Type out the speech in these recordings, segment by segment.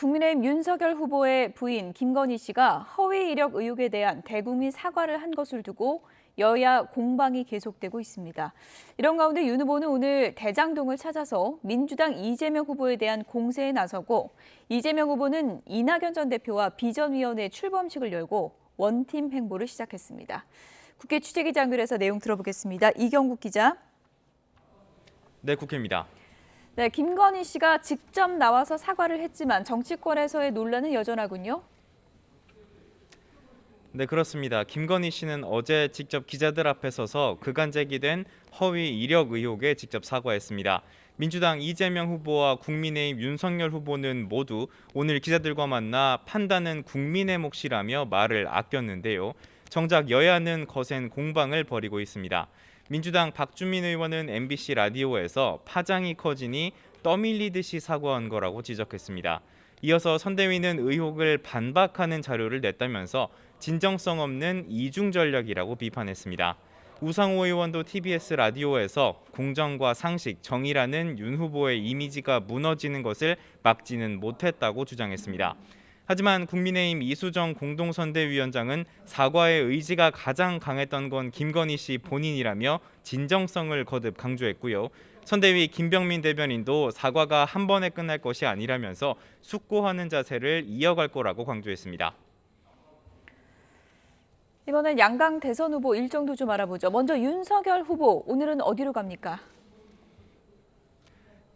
국민의힘 윤석열 후보의 부인 김건희 씨가 허위 이력 의혹에 대한 대국민 사과를 한 것을 두고 여야 공방이 계속되고 있습니다. 이런 가운데 윤 후보는 오늘 대장동을 찾아서 민주당 이재명 후보에 대한 공세에 나서고 이재명 후보는 이낙연 전 대표와 비전위원회 출범식을 열고 원팀 행보를 시작했습니다. 국회 취재기자 연결해서 내용 들어보겠습니다. 이경국 기자. 네, 국회입니다. 네, 김건희 씨가 직접 나와서 사과를 했지만 정치권에서의 논란은 여전하군요. 네, 그렇습니다. 김건희 씨는 어제 직접 기자들 앞에 서서 그간 제기된 허위 이력 의혹에 직접 사과했습니다. 민주당 이재명 후보와 국민의힘 윤석열 후보는 모두 오늘 기자들과 만나 판단은 국민의 몫이라며 말을 아꼈는데요. 정작 여야는 거센 공방을 벌이고 있습니다. 민주당 박주민 의원은 MBC 라디오에서 파장이 커지니 떠밀리듯이 사과한 거라고 지적했습니다. 이어서 선대위는 의혹을 반박하는 자료를 냈다면서 진정성 없는 이중 전략이라고 비판했습니다. 우상호 의원도 TBS 라디오에서 공정과 상식, 정의라는 윤 후보의 이미지가 무너지는 것을 막지는 못했다고 주장했습니다. 하지만 국민의힘 이수정 공동선대위원장은 사과의 의지가 가장 강했던 건 김건희 씨 본인이라며 진정성을 거듭 강조했고요. 선대위 김병민 대변인도 사과가 한 번에 끝날 것이 아니라면서 숙고하는 자세를 이어갈 거라고 강조했습니다. 이번엔 양강 대선 후보 일정도 좀 알아보죠. 먼저 윤석열 후보, 오늘은 어디로 갑니까?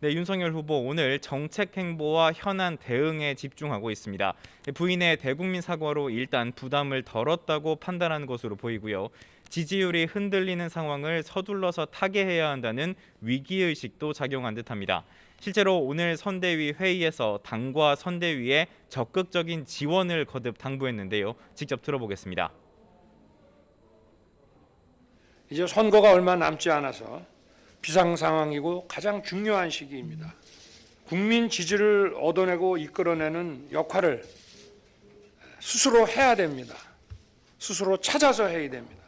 네, 윤석열 후보 오늘 정책 행보와 현안 대응에 집중하고 있습니다. 부인의 대국민 사과로 일단 부담을 덜었다고 판단하는 것으로 보이고요. 지지율이 흔들리는 상황을 서둘러서 타개해야 한다는 위기의식도 작용한 듯합니다. 실제로 오늘 선대위 회의에서 당과 선대위에 적극적인 지원을 거듭 당부했는데요. 직접 들어보겠습니다. 이제 선거가 얼마 남지 않아서 비상 상황이고 가장 중요한 시기입니다. 국민 지지를 얻어내고 이끌어내는 역할을 스스로 해야 됩니다. 스스로 찾아서 해야 됩니다.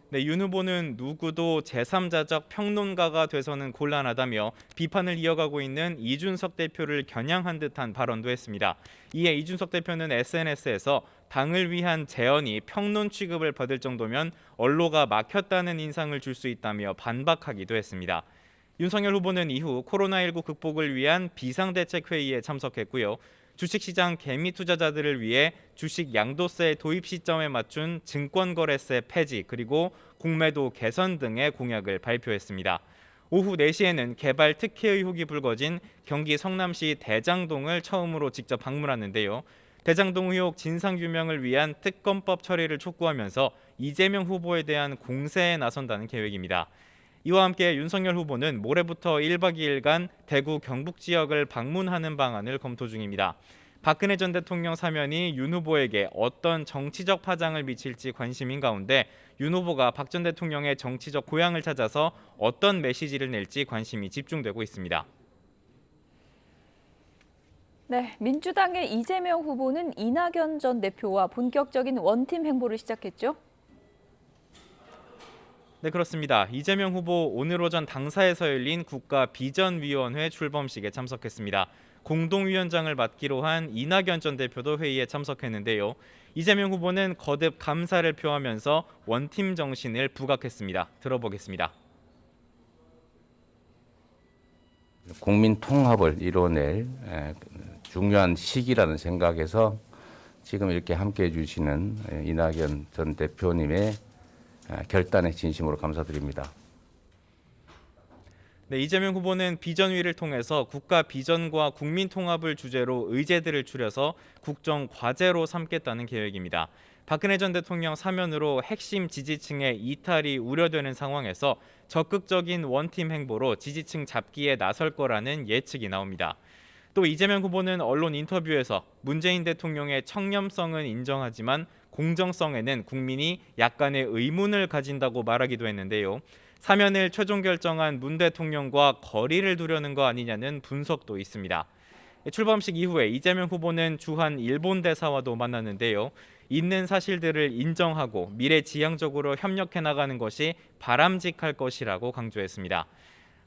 네, 윤 후보는 누구도 제3자적 평론가가 돼서는 곤란하다며 비판을 이어가고 있는 이준석 대표를 겨냥한 듯한 발언도 했습니다. 이에 이준석 대표는 SNS에서 당을 위한 재언이 평론 취급을 받을 정도면 언로가 막혔다는 인상을 줄 수 있다며 반박하기도 했습니다. 윤석열 후보는 이후 코로나19 극복을 위한 비상대책회의에 참석했고요. 주식시장 개미 투자자들을 위해 주식 양도세 도입 시점에 맞춘 증권거래세 폐지 그리고 공매도 개선 등의 공약을 발표했습니다. 오후 4시에는 개발 특혜 의혹이 불거진 경기 성남시 대장동을 처음으로 직접 방문하는데요. 대장동 의혹 진상규명을 위한 특검법 처리를 촉구하면서 이재명 후보에 대한 공세에 나선다는 계획입니다. 이와 함께 윤석열 후보는 모레부터 1박 2일간 대구 경북 지역을 방문하는 방안을 검토 중입니다. 박근혜 전 대통령 사면이 윤 후보에게 어떤 정치적 파장을 미칠지 관심인 가운데 윤 후보가 박 전 대통령의 정치적 고향을 찾아서 어떤 메시지를 낼지 관심이 집중되고 있습니다. 네, 민주당의 이재명 후보는 이낙연 전 대표와 본격적인 원팀 행보를 시작했죠. 네, 그렇습니다. 이재명 후보 오늘 오전 당사에서 열린 국가비전위원회 출범식에 참석했습니다. 공동위원장을 맡기로 한 이낙연 전 대표도 회의에 참석했는데요. 이재명 후보는 거듭 감사를 표하면서 원팀 정신을 부각했습니다. 들어보겠습니다. 국민 통합을 이뤄낼 중요한 시기라는 생각에서 지금 이렇게 함께해 주시는 이낙연 전 대표님의 결단에 진심으로 감사드립니다. 네, 이재명 후보는 비전위를 통해서 국가 비전과 국민 통합을 주제로 의제들을 추려서 국정 과제로 삼겠다는 계획입니다. 박근혜 전 대통령 사면으로 핵심 지지층의 이탈이 우려되는 상황에서 적극적인 원팀 행보로 지지층 잡기에 나설 거라는 예측이 나옵니다. 또 이재명 후보는 언론 인터뷰에서 문재인 대통령의 청렴성은 인정하지만 공정성에는 국민이 약간의 의문을 가진다고 말하기도 했는데요. 사면을 최종 결정한 문 대통령과 거리를 두려는 거 아니냐는 분석도 있습니다. 출범식 이후에 이재명 후보는 주한 일본 대사와도 만났는데요. 있는 사실들을 인정하고 미래지향적으로 협력해 나가는 것이 바람직할 것이라고 강조했습니다.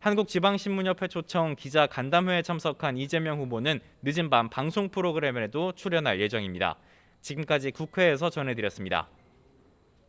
한국지방신문협회 초청 기자 간담회에 참석한 이재명 후보는 늦은 밤 방송 프로그램에도 출연할 예정입니다. 지금까지 국회에서 전해드렸습니다.